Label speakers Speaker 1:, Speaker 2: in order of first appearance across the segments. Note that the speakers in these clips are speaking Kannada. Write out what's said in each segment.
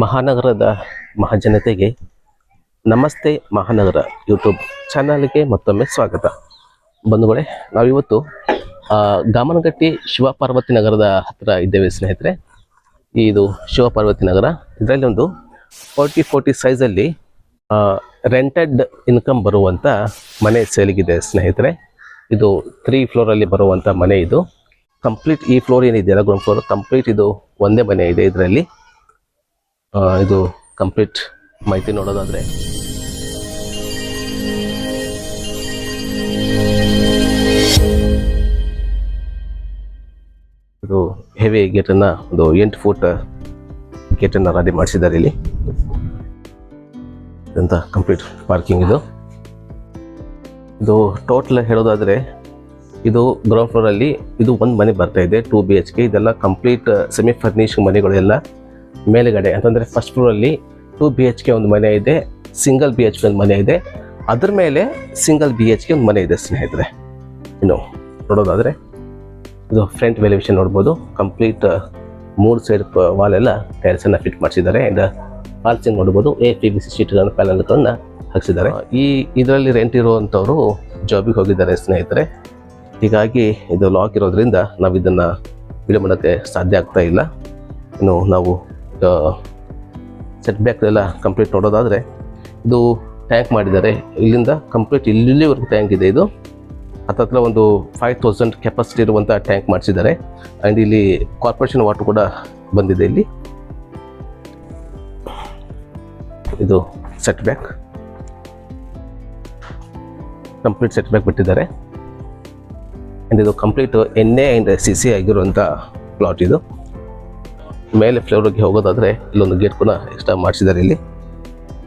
Speaker 1: ಮಹಾನಗರದ ಮಹಾಜನತೆಗೆ ನಮಸ್ತೆ ಮಹಾನಗರ ಯೂಟ್ಯೂಬ್ ಚಾನಲ್ಗೆ ಮತ್ತೊಮ್ಮೆ ಸ್ವಾಗತ. ಬಂಧುಗಳೇ, ನಾವಿವತ್ತು ಗಾಮನಗಟ್ಟಿ ಶಿವಪಾರ್ವತಿ ನಗರದ ಹತ್ತಿರ ಇದ್ದೇವೆ ಸ್ನೇಹಿತರೆ. ಇದು ಶಿವಪಾರ್ವತಿ ನಗರ. ಇದರಲ್ಲಿ ಒಂದು 40 ಸೈಜಲ್ಲಿ ರೆಂಟೆಡ್ ಇನ್ಕಮ್ ಬರುವಂಥ ಮನೆ ಸೇಲಿಗಿದೆ ಸ್ನೇಹಿತರೆ. ಇದು 3 ಫ್ಲೋರಲ್ಲಿ ಬರುವಂಥ ಮನೆ. ಇದು ಕಂಪ್ಲೀಟ್ ಈ ಫ್ಲೋರ್ ಏನಿದೆಯಲ್ಲ, ಗ್ರೌಂಡ್ ಫ್ಲೋರ್ ಕಂಪ್ಲೀಟ್ ಇದು ಒಂದೇ ಮನೆ ಇದೆ ಇದರಲ್ಲಿ. ಇದು ಕಂಪ್ಲೀಟ್ ಮಾಹಿತಿ ನೋಡೋದಾದ್ರೆ ಇದು ಹೆವಿ ಗೇಟನ್ನು, ಒಂದು 8 ಫೂಟ್ ಗೇಟನ್ನು ರೆಡಿ ಮಾಡಿಸಿದ್ದಾರೆ ಇಲ್ಲಿ. ಇದಂತ ಕಂಪ್ಲೀಟ್ ಪಾರ್ಕಿಂಗ್. ಇದು ಟೋಟಲ್ ಹೇಳೋದಾದರೆ ಇದು ಗ್ರೌಂಡ್ ಫ್ಲೋರಲ್ಲಿ ಇದು ಒಂದು ಮನೆ ಬರ್ತಾ ಇದೆ, 2 BHK. ಇದೆಲ್ಲ ಕಂಪ್ಲೀಟ್ ಸೆಮಿ ಫರ್ನಿಶ್ ಮನೆಗಳೆಲ್ಲ ಮೇಲುಗಡೆ ಅಂತಂದರೆ ಫಸ್ಟ್ ಫ್ಲೋರಲ್ಲಿ 2 BHK ಒಂದು ಮನೆ ಇದೆ, ಸಿಂಗಲ್ BHK ಒಂದು ಮನೆ ಇದೆ, ಅದ್ರ ಮೇಲೆ ಸಿಂಗಲ್ BHK ಒಂದು ಮನೆ ಇದೆ ಸ್ನೇಹಿತರೆ. ಇನ್ನು ನೋಡೋದಾದರೆ ಇದು ಫ್ರಂಟ್ ವೆಲಿವೇಷನ್ ನೋಡ್ಬೋದು. ಕಂಪ್ಲೀಟ್ 3 ಸೈಡ್ ವಾಲೆಲ್ಲ ಟೈಲ್ಸನ್ನು ಫಿಟ್ ಮಾಡಿಸಿದ್ದಾರೆ. ಆ್ಯಂಡ್ ಫಾಲ್ಸಿಂಗ್ ನೋಡ್ಬೋದು. PVC ಶೀಟ್ಗಳನ್ನು ಪ್ಯಾನಲ್ಗಳನ್ನು ಹಾಕಿಸಿದ್ದಾರೆ. ಇದರಲ್ಲಿ ರೆಂಟ್ ಇರುವಂಥವರು ಜಾಬಿಗೆ ಹೋಗಿದ್ದಾರೆ ಸ್ನೇಹಿತರೆ. ಹೀಗಾಗಿ ಇದು ಲಾಕ್ ಇರೋದ್ರಿಂದ ನಾವು ಇದನ್ನು ವಿಡಿಯೋ ಮಾಡೋಕ್ಕೆ ಸಾಧ್ಯ ಆಗ್ತಾ ಇಲ್ಲ. ಇನ್ನು ನಾವು ಸೆಟ್ ಬ್ಯಾಕ್ ಎಲ್ಲ ಕಂಪ್ಲೀಟ್ ನೋಡೋದಾದರೆ ಇದು ಟ್ಯಾಂಕ್ ಮಾಡಿದ್ದಾರೆ. ಇಲ್ಲಿಂದ ಕಂಪ್ಲೀಟ್ ಇಲ್ಲಿವರೆಗೂ ಟ್ಯಾಂಕ್ ಇದೆ. ಇದು ಹತ್ತತ್ರ ಒಂದು 5000 ಕೆಪಾಸಿಟಿ ಇರುವಂಥ ಟ್ಯಾಂಕ್ ಮಾಡಿಸಿದ್ದಾರೆ. ಆ್ಯಂಡ್ ಇಲ್ಲಿ ಕಾರ್ಪೊರೇಷನ್ ವಾಟರ್ ಕೂಡ ಬಂದಿದೆ ಇಲ್ಲಿ. ಇದು set back, complete set back ಬಿಟ್ಟಿದ್ದಾರೆ. ಆ್ಯಂಡ್ ಇದು ಕಂಪ್ಲೀಟ್ NA ಆ್ಯಂಡ್ CC ಆಗಿರುವಂಥ ಪ್ಲಾಟ್. ಇದು ಮೇಲೆ ಫ್ಲೋರಿಗೆ ಹೋಗೋದಾದರೆ ಇಲ್ಲೊಂದು ಗೇಟ್ ಕೂಡ ಎಕ್ಸ್ಟ್ರಾ ಮಾಡಿಸಿದ್ದಾರೆ ಇಲ್ಲಿ.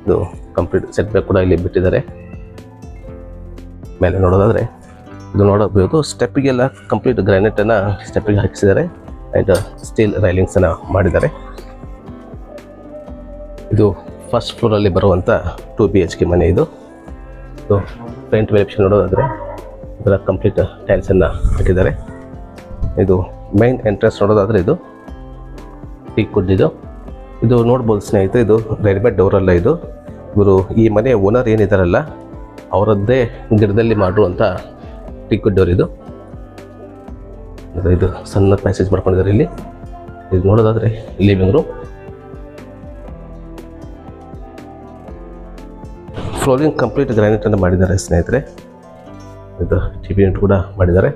Speaker 1: ಇದು ಕಂಪ್ಲೀಟ್ ಸೆಟ್ ಬ್ಯಾಕ್ ಕೂಡ ಇಲ್ಲಿ ಬಿಟ್ಟಿದ್ದಾರೆ. ಮೇಲೆ ನೋಡೋದಾದರೆ ಇದು ನೋಡಬಹುದು, ಸ್ಟೆಪ್ಪಿಗೆಲ್ಲ ಕಂಪ್ಲೀಟ್ ಗ್ರಾನೈಟನ್ನು ಸ್ಟೆಪ್ಪಿಗೆ ಹಾಕಿಸಿದ್ದಾರೆ. ಆ್ಯಂಡ್ ಸ್ಟೀಲ್ ರೈಲಿಂಗ್ಸನ್ನು ಮಾಡಿದ್ದಾರೆ. ಇದು ಫಸ್ಟ್ ಫ್ಲೋರಲ್ಲಿ ಬರುವಂಥ 2 BHK ಮನೆ. ಇದು ಫ್ರಂಟ್ ವೆಲಿವೇಷನ್ ನೋಡೋದಾದರೆ ಇದರ ಕಂಪ್ಲೀಟ್ ಟೈಲ್ಸನ್ನು ಹಾಕಿದ್ದಾರೆ. ಇದು ಮೈನ್ ಎಂಟ್ರೆನ್ಸ್ ನೋಡೋದಾದರೆ ಇದು ಟೀಕ್ವುಡ್. ಇದು ನೋಡ್ಬೋದು ಸ್ನೇಹಿತರೆ, ಇದು ರೆಡಿಮೇಡ್ ಡೋರಲ್ಲ. ಇದು ಇವರು ಈ ಮನೆ ಓನರ್ ಏನಿದಾರಲ್ಲ ಅವರದ್ದೇ ಗಿಡದಲ್ಲಿ ಮಾಡಿರುವಂಥ ಟೀಕ್ವುಡ್ ಡೋರ್. ಇದು ಸಣ್ಣ ಪ್ಯಾಸೇಜ್ ಮಾಡ್ಕೊಂಡಿದ್ದಾರೆ ಇಲ್ಲಿ. ಇದು ನೋಡೋದಾದರೆ ಲಿವಿಂಗ್ ರೂಮ್. ಫ್ಲೋರಿಂಗ್ ಕಂಪ್ಲೀಟ್ ಗ್ರಾನೈಟನ್ನು ಮಾಡಿದ್ದಾರೆ ಸ್ನೇಹಿತರೆ. ಇದು TV ಯೂನಿಟ್ ಕೂಡ ಮಾಡಿದ್ದಾರೆ.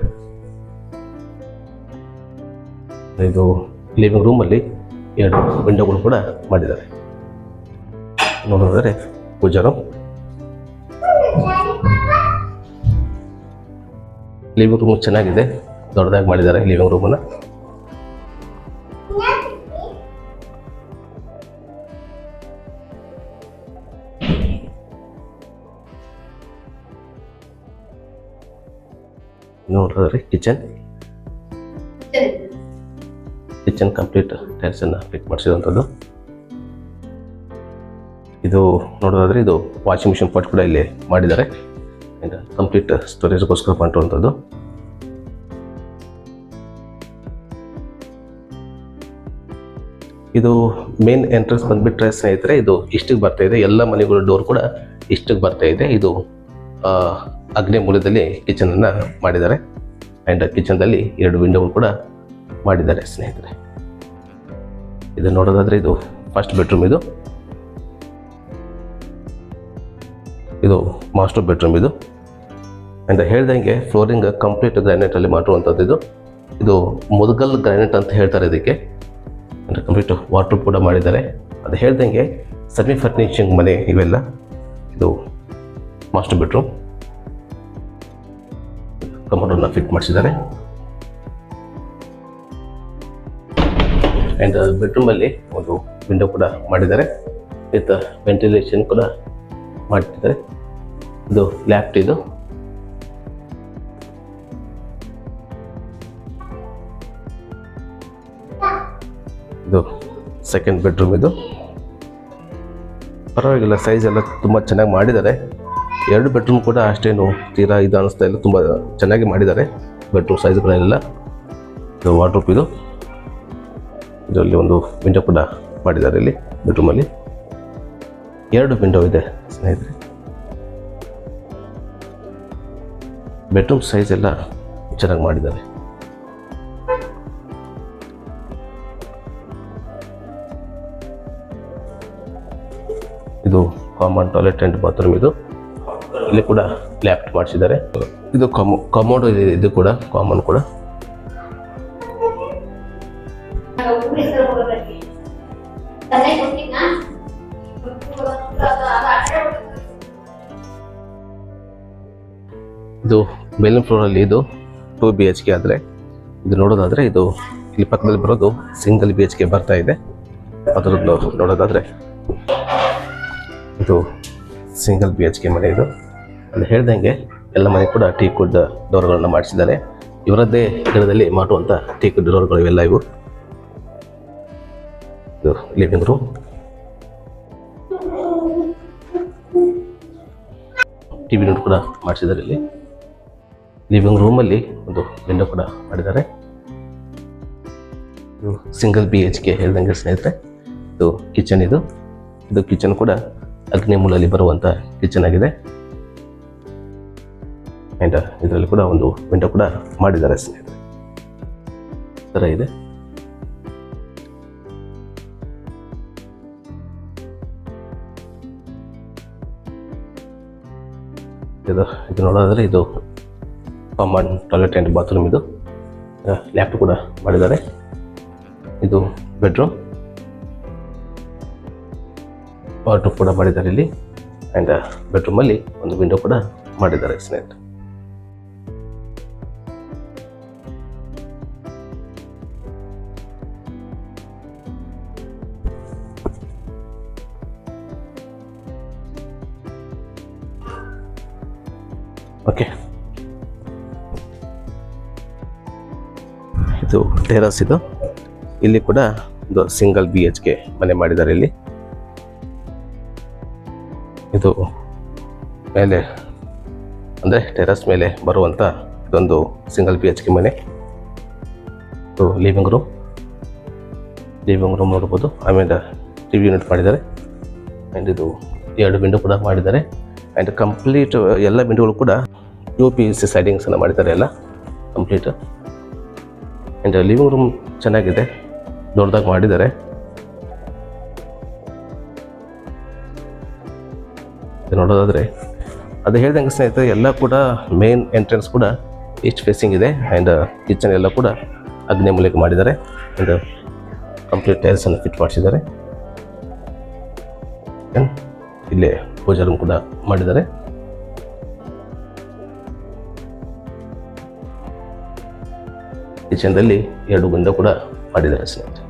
Speaker 1: ಇದು ಲಿವಿಂಗ್ ರೂಮಲ್ಲಿ 2 ವಿಂಡೋಗಳು ಕೂಡ ಮಾಡಿದ್ದಾರೆ. ನೋಡೋದಾದರೆ ಪೂಜಾ ರೂಮ್. ಲಿವಿಂಗ್ ರೂಮ್ ಚೆನ್ನಾಗಿದೆ, ದೊಡ್ಡದಾಗಿ ಮಾಡಿದ್ದಾರೆ ಲಿವಿಂಗ್ ರೂಮನ್ನು. ನೋಡೋದಾದ್ರೆ ಕಿಚನ್ ಕಂಪ್ಲೀಟ್ ಟೈಲ್ಸನ್ನು ಫಿಟ್ ಮಾಡಿಸಿರುವಂಥದ್ದು. ಇದು ನೋಡೋದಾದರೆ ಇದು ವಾಷಿಂಗ್ ಮಿಷಿನ್ ಪಾಟ್ ಕೂಡ ಇಲ್ಲಿ ಮಾಡಿದ್ದಾರೆ. ಆ್ಯಂಡ್ ಕಂಪ್ಲೀಟ್ ಸ್ಟೋರೇಜ್ಗೋಸ್ಕರ ಮಾಡಿರುವಂಥದ್ದು. ಇದು ಮೇನ್ ಎಂಟ್ರೆನ್ಸ್ ಬಂದುಬಿಟ್ರೆ ಸ್ನೇಹಿತರೆ ಇದು ಇಷ್ಟಿಗೆ ಬರ್ತಾ ಇದೆ. ಎಲ್ಲ ಮನೆಗಳ ಡೋರ್ ಕೂಡ ಇಷ್ಟಿಗೆ ಬರ್ತಾ ಇದೆ. ಇದು ಅಗ್ನಿ ಮೂಲದಲ್ಲಿ ಕಿಚನನ್ನು ಮಾಡಿದ್ದಾರೆ. ಆ್ಯಂಡ್ ಕಿಚನ್ದಲ್ಲಿ 2 ವಿಂಡೋಗಳು ಕೂಡ ಮಾಡಿದ್ದಾರೆ ಸ್ನೇಹಿತರೆ. ಇದು ನೋಡೋದಾದರೆ ಇದು ಫಸ್ಟ್ ಬೆಡ್ರೂಮ್. ಇದು ಮಾಸ್ಟರ್ ಬೆಡ್ರೂಮ್. ಆ್ಯಂಡ್ ಹೇಳ್ದಂಗೆ ಫ್ಲೋರಿಂಗ್ ಕಂಪ್ಲೀಟ್ ಗ್ರಾನೈಟಲ್ಲಿ ಮಾಡಿರುವಂಥದ್ದು. ಇದು ಮುದ್ಗಲ್ ಗ್ರಾನೈಟ್ ಅಂತ ಹೇಳ್ತಾರೆ ಇದಕ್ಕೆ. ಅಂದರೆ ಕಂಪ್ಲೀಟ್ ವಾಟರ್ ಕೂಡ ಮಾಡಿದ್ದಾರೆ. ಅದು ಹೇಳ್ದಂಗೆ ಸೆಮಿ ಫರ್ನಿಶಿಂಗ್ ಮನೆ ಇವೆಲ್ಲ. ಇದು ಮಾಸ್ಟರ್ ಬೆಡ್ರೂಮ್. ಕಮೋಡನ್ನು ಫಿಟ್ ಮಾಡಿಸಿದ್ದಾರೆ. ಆ್ಯಂಡ್ ಬೆಡ್ರೂಮಲ್ಲಿ ಒಂದು ವಿಂಡೋ ಕೂಡ ಮಾಡಿದ್ದಾರೆ ವಿತ್ ವೆಂಟಿಲೇಷನ್ ಕೂಡ ಮಾಡಿದ್ದಾರೆ. ಇದು ಲ್ಯಾಪ್ಟ್. ಇದು ಸೆಕೆಂಡ್ ಬೆಡ್ರೂಮ್. ಪರವಾಗಿಲ್ಲ, ಸೈಜ್ ಎಲ್ಲ ತುಂಬ ಚೆನ್ನಾಗಿ ಮಾಡಿದ್ದಾರೆ. 2 ಬೆಡ್ರೂಮ್ ಕೂಡ ಅಷ್ಟೇನು ತೀರಾ ಇದು ಅನ್ನಿಸ್ತಾ ಇಲ್ಲ, ತುಂಬ ಚೆನ್ನಾಗಿ ಮಾಡಿದ್ದಾರೆ ಬೆಡ್ರೂಮ್ ಸೈಜ್ಗಳೆಲ್ಲ. ಇದು ವಾರ್ಡ್ರೋಬ್. ಇದರಲ್ಲಿ ಒಂದು ವಿಂಡೋ ಕೂಡ ಮಾಡಿದ್ದಾರೆ ಇಲ್ಲಿ ಬೆಡ್ರೂಮಲ್ಲಿ. 2 ವಿಂಡೋ ಇದೆ ಸ್ನೇಹಿತರೆ. ಬೆಡ್ರೂಮ್ ಸೈಜ್ ಎಲ್ಲ ಚೆನ್ನಾಗಿ ಮಾಡಿದ್ದಾರೆ. ಇದು ಕಾಮನ್ ಟಾಯ್ಲೆಟ್ ಆ್ಯಂಡ್ ಬಾತ್ರೂಮ್. ಇಲ್ಲಿ ಕೂಡ ಲ್ಯಾಪ್ಟ್ ಮಾಡಿಸಿದ್ದಾರೆ. ಇದು ಕಾಮೋಡ್ ಇದೆ, ಇದು ಕೂಡ ಕಾಮನ್ ಕೂಡ. ಇದು ಮೇಲಿನ ಫ್ಲೋರಲ್ಲಿ ಇದು 2 BHK ಆದರೆ ಇದು ನೋಡೋದಾದರೆ ಇದು ಇಲ್ಲಿ ಪಕ್ಕದಲ್ಲಿ ಬರೋದು ಸಿಂಗಲ್ BHK ಬರ್ತಾ ಇದೆ. ಅದರದ್ದು ನೋಡೋದಾದರೆ ಇದು ಸಿಂಗಲ್ BHK ಮನೆ. ಇದು ಅಲ್ಲಿ ಹೇಳ್ದಂಗೆ ಎಲ್ಲ ಮನೆ ಕೂಡ ಟೀಕ್ವುಡ್ ಡೋರ್ಗಳನ್ನು ಮಾಡಿಸಿದ್ದಾರೆ. ಇವರದ್ದೇ ಗಿಡದಲ್ಲಿ ಮಾಡುವಂಥ ಟೀಕ್ವುಡ್ ಡೋರ್ಗಳು ಇವೆಲ್ಲ. ಇವು ಇದು ಲಿವಿಂಗ್ ರೂಮ್. ಟಿವಿ ಯೂನಿಟ್ ಕೂಡ ಮಾಡಿಸಿದ್ದಾರೆ. ಇಲ್ಲಿ ಲಿವಿಂಗ್ ರೂಮಲ್ಲಿ ಒಂದು ವಿಂಡೋ ಕೂಡ ಮಾಡಿದ್ದಾರೆ. ಇದು ಸಿಂಗಲ್ BHK ಹೇಳ್ದಂಗೆ ಸ್ನೇಹಿತರೆ. ಇದು ಕಿಚನ್. ಇದು ಕಿಚನ್ ಕೂಡ ಅಗ್ನಿ ಮೂಲಲ್ಲಿ ಬರುವಂಥ ಕಿಚನ್ ಆಗಿದೆ. ಆ್ಯಂಡ್ ಇದರಲ್ಲಿ ಕೂಡ ಒಂದು ವಿಂಡೋ ಕೂಡ ಮಾಡಿದ್ದಾರೆ ಸ್ನೇಹಿತರೆ. ಥರ ಇದೆ. ಇದು ನೋಡೋದಾದರೆ ಇದು ಕಾಮನ್ ಟಾಯ್ಲೆಟ್ ಆ್ಯಂಡ್ ಬಾತ್ರೂಮ್. ಇದು ಲ್ಯಾಪ್ಟ್ ಕೂಡ ಮಾಡಿದ್ದಾರೆ. ಇದು ಬೆಡ್ರೂಮ್. ವಾರ್ಡ್ರೋಬ್ ಕೂಡ ಮಾಡಿದ್ದಾರೆ ಇಲ್ಲಿ. ಆ್ಯಂಡ್ ಬೆಡ್ರೂಮಲ್ಲಿ ಒಂದು ವಿಂಡೋ ಕೂಡ ಮಾಡಿದ್ದಾರೆ ಸ್ನೇಹಿತರೆ. ಓಕೆ, ಇದು ಟೆರಸ್. ಇಲ್ಲಿ ಕೂಡ ಒಂದು ಸಿಂಗಲ್ BHK ಮನೆ ಮಾಡಿದ್ದಾರೆ. ಇಲ್ಲಿ ಇದು ಮೇಲೆ ಅಂದರೆ ಟೆರಸ್ ಮೇಲೆ ಬರುವಂಥ ಇದೊಂದು ಸಿಂಗಲ್ BHK ಮನೆ. ಇದು ಲಿವಿಂಗ್ ರೂಮ್ ನೋಡ್ಬೋದು. ಆಮೇಲೆ ಟಿವಿ ಯೂನಿಟ್ ಮಾಡಿದ್ದಾರೆ. ಆ್ಯಂಡ್ ಇದು 2 ವಿಂಡೋ ಕೂಡ ಮಾಡಿದ್ದಾರೆ. ಆ್ಯಂಡ್ ಕಂಪ್ಲೀಟ್ ಎಲ್ಲ ವಿಂಡೋಗಳು ಕೂಡ UPVC ಸೈಡಿಂಗ್ಸನ್ನು ಮಾಡಿದ್ದಾರೆ ಎಲ್ಲ ಕಂಪ್ಲೀಟ್. ಆ್ಯಂಡ್ ಲಿವಿಂಗ್ ರೂಮ್ ಚೆನ್ನಾಗಿದೆ, ದೊಡ್ಡದಾಗಿ ಮಾಡಿದ್ದಾರೆ. ನೋಡೋದಾದರೆ ಅದು ಹೇಳ್ದಂಗೆ ಸ್ನೇಹಿತರೆ ಎಲ್ಲ ಕೂಡ ಮೇನ್ ಎಂಟ್ರೆನ್ಸ್ ಕೂಡ ಈಸ್ಟ್ ಫೇಸಿಂಗ್ ಇದೆ. ಆ್ಯಂಡ್ ಕಿಚನ್ ಎಲ್ಲ ಕೂಡ ಅಗ್ನಿ ಮೂಲಕ ಮಾಡಿದ್ದಾರೆ. ಆ್ಯಂಡ್ ಕಂಪ್ಲೀಟ್ ಟೈಲ್ಸನ್ನು ಫಿಟ್ ಮಾಡಿಸಿದ್ದಾರೆ. ಇಲ್ಲೇ ಪೂಜಾ ರೂಮ್ ಕೂಡ ಮಾಡಿದ್ದಾರೆ. ಕಿಚನ್ದಲ್ಲಿ 2 ವಿಂಡೋ ಕೂಡ ಮಾಡಿದ್ದಾರೆ ಸ್ನೇಹಿತರೆ.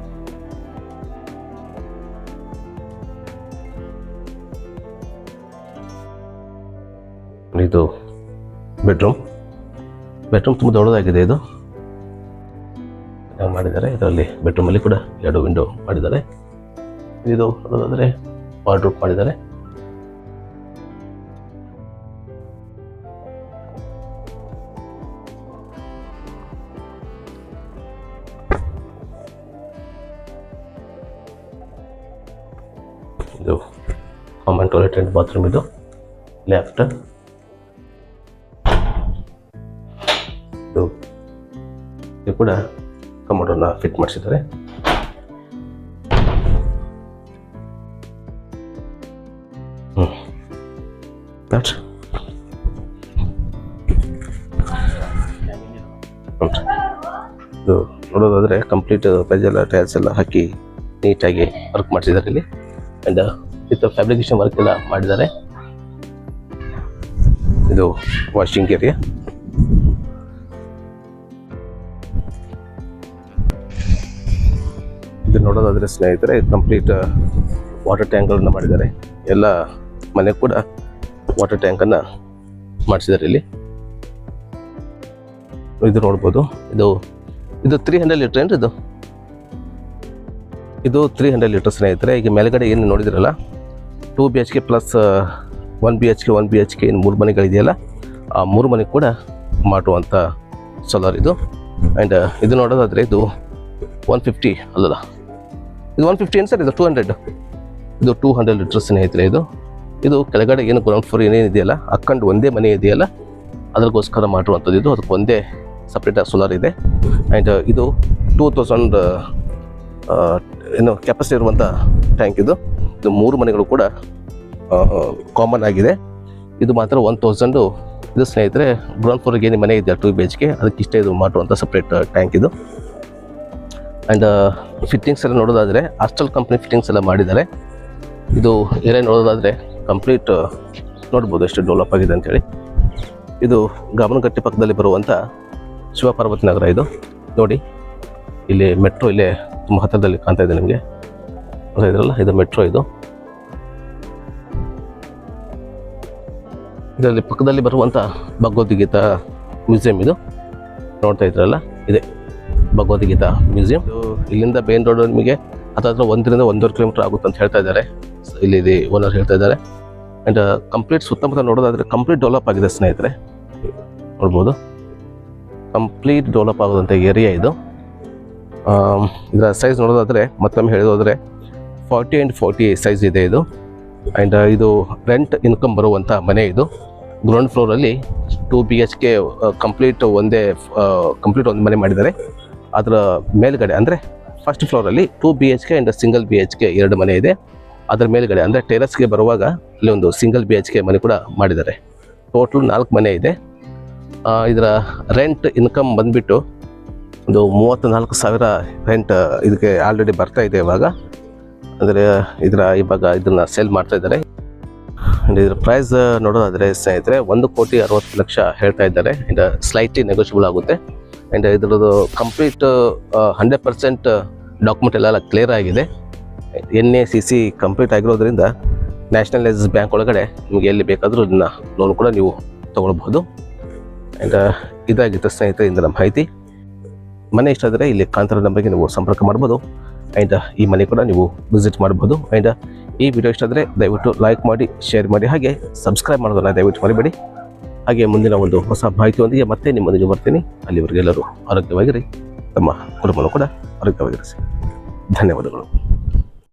Speaker 1: ಇದು ಬೆಡ್ರೂಮ್ ತುಂಬ ದೊಡ್ಡದಾಗಿದೆ. ಇದು ಮಾಡಿದ್ದಾರೆ. ಇದರಲ್ಲಿ ಬೆಡ್ರೂಮಲ್ಲಿ ಕೂಡ 2 ವಿಂಡೋ ಮಾಡಿದ್ದಾರೆ. ಇದು ನೋಡೋದಾದರೆ ವಾರ್ಡ್ರೋಬ್ ಮಾಡಿದ್ದಾರೆ. ಇದು ಕಾಮನ್ ಟಾಯ್ಲೆಟ್ ಆ್ಯಂಡ್ ಬಾತ್ರೂಮ್. ಇದು ಲೆಫ್ಟ್. ಇದು ಕೂಡ ಕಮೋಡನ್ನು ಫಿಟ್ ಮಾಡಿಸಿದ್ದಾರೆ. ಇದು ನೋಡೋದಾದರೆ ಕಂಪ್ಲೀಟ್ ಪೆಜೆಲ್ಲ ಟೈಲ್ಸ್ ಎಲ್ಲ ಹಾಕಿ ನೀಟಾಗಿ ವರ್ಕ್ ಮಾಡಿಸಿದ್ದಾರೆ ಇಲ್ಲಿ. ಆ್ಯಂಡ್ ವಿತ್ ಫ್ಯಾಬ್ರಿಕೇಶನ್ ವರ್ಕ್ ಎಲ್ಲ ಮಾಡಿದ್ದಾರೆ. ಇದು ವಾಷಿಂಗ್ ಏರಿಯಾ. ಇದು ನೋಡೋದಾದರೆ ಸ್ನೇಹಿತರೆ ಕಂಪ್ಲೀಟ್ ವಾಟರ್ ಟ್ಯಾಂಕ್ಗಳನ್ನು ಮಾಡಿದ್ದಾರೆ. ಎಲ್ಲ ಮನೆ ಕೂಡ ವಾಟರ್ ಟ್ಯಾಂಕನ್ನು ಮಾಡಿಸಿದ್ದಾರೆ ಇಲ್ಲಿ. ಇದು ನೋಡ್ಬೋದು. ಇದು 300 ಲೀಟರ್ ಏನ್ರಿ? ಇದು 300 ಲೀಟರ್ ಸ್ನೇಹಿತರೆ. ಈಗ ಮೇಲ್ಗಡೆ ಏನು ನೋಡಿದ್ರಲ್ಲ 2 BHK ಪ್ಲಸ್ 1 BHK ಇನ್ನು 3 ಮನೆಗಳಿದೆಯಲ್ಲ, ಆ 3 ಮನೆ ಕೂಡ ಮಾಡುವಂಥ ಸೋಲಾರ್ ಇದು. ಆ್ಯಂಡ್ ಇದು ನೋಡೋದಾದರೆ ಇದು 150 ಅಲ್ಲಲ್ಲ ಇದು 150 ಏನು ಸರ್, ಇದು 200, ಇದು 200 ಲೀಟರ್ ಸ್ನೇಹಿತರೆ. ಇದು ಕೆಳಗಡೆ ಏನು ಗ್ರೌಂಡ್ ಫ್ಲೋರ್ ಏನೇನಿದೆಯಲ್ಲ ಅಕ್ಕಂಡು ಒಂದೇ ಮನೆ ಇದೆಯಲ್ಲ ಅದಕ್ಕೋಸ್ಕರ ಮಾಡಿರುವಂಥದ್ದು. ಇದು ಅದಕ್ಕೆ ಒಂದೇ ಸಪ್ರೇಟಾಗಿ ಸೋಲಾರ್ ಇದೆ. ಆ್ಯಂಡ್ ಇದು 2000 ಏನು ಕೆಪಾಸಿಟಿ ಇರುವಂಥ ಟ್ಯಾಂಕ್. ಇದು 3 ಮನೆಗಳು ಕೂಡ ಕಾಮನ್ ಆಗಿದೆ. ಇದು ಮಾತ್ರ 1000. ಇದು ಸ್ನೇಹಿತರೆ ಗ್ರೌಂಡ್ ಫ್ಲೋರ್ಗೆ ಏನು ಮನೆ ಇದೆ 2 BHK ಅದಕ್ಕೆ ಇಷ್ಟೇ ಇದು ಮಾಡುವಂಥ ಸಪ್ರೇಟ್ ಟ್ಯಾಂಕ್ ಇದು. ಆ್ಯಂಡ್ ಫಿಟ್ಟಿಂಗ್ಸ್ ಎಲ್ಲ ನೋಡೋದಾದರೆ ಆಸ್ಟಲ್ ಕಂಪ್ನಿ ಫಿಟ್ಟಿಂಗ್ಸ್ ಎಲ್ಲ ಮಾಡಿದ್ದಾರೆ. ಇದು ಏರಿಯಾ ನೋಡೋದಾದರೆ ಕಂಪ್ಲೀಟ್ ನೋಡ್ಬೋದು ಎಷ್ಟು ಡೆವಲಪ್ ಆಗಿದೆ ಅಂಥೇಳಿ. ಇದು ಗಮನಗಟ್ಟಿ ಪಕ್ಕದಲ್ಲಿ ಬರುವಂಥ ಶಿವಪಾರ್ವತಿ ನಗರ. ಇದು ನೋಡಿ, ಇಲ್ಲಿ ಮೆಟ್ರೋ ಇಲ್ಲೇ ತುಂಬ ಹತ್ತಿರದಲ್ಲಿ ಕಾಣ್ತಾ ಇದೆ ನಿಮಗೆ, ಇದ್ರಲ್ಲ ಇದು ಮೆಟ್ರೋ. ಇದರಲ್ಲಿ ಪಕ್ಕದಲ್ಲಿ ಬರುವಂಥ ಭಗವದ್ಗೀತಾ ಮ್ಯೂಸಿಯಂ ಇದು ನೋಡ್ತಾ ಇದ್ರಲ್ಲ, ಇದೆ ಭಗವದ್ಗೀತಾ ಮ್ಯೂಸಿಯಂ. ಇಲ್ಲಿಂದ ಮೇನ್ ರೋಡ್ ನಿಮಗೆ ಹತ್ತಿರ 1 ರಿಂದ 1.5 ಕಿಲೋಮೀಟರ್ ಆಗುತ್ತೆ ಅಂತ ಹೇಳ್ತಾ ಇದ್ದಾರೆ, ಇಲ್ಲಿ ಓನರ್ ಹೇಳ್ತಾ ಇದ್ದಾರೆ. ಆ್ಯಂಡ್ ಕಂಪ್ಲೀಟ್ ಸುತ್ತಮುತ್ತ ನೋಡೋದಾದರೆ ಕಂಪ್ಲೀಟ್ ಡೆವಲಪ್ ಆಗಿದೆ ಸ್ನೇಹಿತರೆ, ನೋಡ್ಬೋದು. ಕಂಪ್ಲೀಟ್ ಡೆವಲಪ್ ಆಗೋದಂಥ ಏರಿಯಾ ಇದು. ಇದರ ಸೈಜ್ ನೋಡೋದಾದರೆ ಮತ್ತೊಮ್ಮೆ ಹೇಳೋದಾದರೆ 40 × 40 ಸೈಜ್ ಇದೆ ಇದು. ಆ್ಯಂಡ್ ಇದು ರೆಂಟ್ ಇನ್ಕಮ್ ಬರುವಂಥ ಮನೆ ಇದು. ಗ್ರೌಂಡ್ ಫ್ಲೋರಲ್ಲಿ 2 BHK ಕಂಪ್ಲೀಟ್ ಒಂದು ಮನೆ ಮಾಡಿದ್ದಾರೆ. ಅದರ ಮೇಲ್ಗಡೆ ಅಂದರೆ ಫಸ್ಟ್ ಫ್ಲೋರಲ್ಲಿ 2 BHK ಆ್ಯಂಡ್ ಸಿಂಗಲ್ BHK 2 ಮನೆ ಇದೆ. ಅದರ ಮೇಲ್ಗಡೆ ಅಂದರೆ ಟೆರೆಸ್ಗೆ ಬರುವಾಗ ಅಲ್ಲಿ ಒಂದು ಸಿಂಗಲ್ BHK ಮನೆ ಕೂಡ ಮಾಡಿದ್ದಾರೆ. ಟೋಟಲ್ 4 ಮನೆ ಇದೆ. ಇದರ ರೆಂಟ್ ಇನ್ಕಮ್ ಬಂದುಬಿಟ್ಟು ಒಂದು 34,000 ರೆಂಟ್ ಇದಕ್ಕೆ ಆಲ್ರೆಡಿ ಬರ್ತಾ ಇದೆ ಇವಾಗ. ಅಂದರೆ ಇವಾಗ ಇದನ್ನು ಸೇಲ್ ಮಾಡ್ತಾ ಇದ್ದಾರೆ. ಆ್ಯಂಡ್ ಇದರ ಪ್ರೈಸ್ ನೋಡೋದಾದರೆ ಸ್ನೇಹಿತರೆ 1,60,00,000 ಹೇಳ್ತಾ ಇದ್ದಾರೆ. ಆ್ಯಂಡ್ ಸ್ಲೈಟ್ಲಿ ನೆಗೋಷಿಯಬಲ್ ಆಗುತ್ತೆ. ಆ್ಯಂಡ್ ಇದರದ್ದು ಕಂಪ್ಲೀಟ್ 100% ಡಾಕ್ಯುಮೆಂಟ್ ಎಲ್ಲ ಕ್ಲಿಯರ್ ಆಗಿದೆ. NACC ಕಂಪ್ಲೀಟ್ ಆಗಿರೋದ್ರಿಂದ ನ್ಯಾಷನಲೈಸ್ ಬ್ಯಾಂಕ್ ಒಳಗಡೆ ನಿಮಗೆ ಎಲ್ಲಿ ಬೇಕಾದರೂ ಇದನ್ನು ಲೋನ್ ಕೂಡ ನೀವು ತೊಗೊಳ್ಬಹುದು. ಆ್ಯಂಡ್ ಇದಾಗಿತ್ತು ಸ್ನೇಹಿತರೆ ಇಂದಿನ ಮಾಹಿತಿ. ಮನೆ ಇಷ್ಟ ಆದರೆ ಇಲ್ಲಿ ಕಾಂತಾರ ನಂಬರ್ಗೆ ನೀವು ಸಂಪರ್ಕ ಮಾಡ್ಬೋದು. ಆ್ಯಂಡ್ ಈ ಮನೆ ಕೂಡ ನೀವು ವಿಸಿಟ್ ಮಾಡ್ಬೋದು. ಆ್ಯಂಡ್ ಈ ವಿಡಿಯೋ ಇಷ್ಟ ಆದರೆ ದಯವಿಟ್ಟು ಲೈಕ್ ಮಾಡಿ, ಶೇರ್ ಮಾಡಿ, ಹಾಗೆ ಸಬ್ಸ್ಕ್ರೈಬ್ ಮಾಡೋದನ್ನು ದಯವಿಟ್ಟು ಮರಿಬೇಡಿ. ಹಾಗೆ ಮುಂದಿನ ಒಂದು ಹೊಸ ಮಾಹಿತಿಯೊಂದಿಗೆ ಮತ್ತೆ ನಿಮ್ಮೊಂದಿಗೆ ಬರ್ತೀನಿ. ಅಲ್ಲಿವರೆಗೆ ಎಲ್ಲರೂ ಆರೋಗ್ಯವಾಗಿರಿ, ತಮ್ಮ ಕುಟುಂಬನೂ ಕೂಡ ಆರೋಗ್ಯವಾಗಿರಿಸಿ. ಧನ್ಯವಾದಗಳು.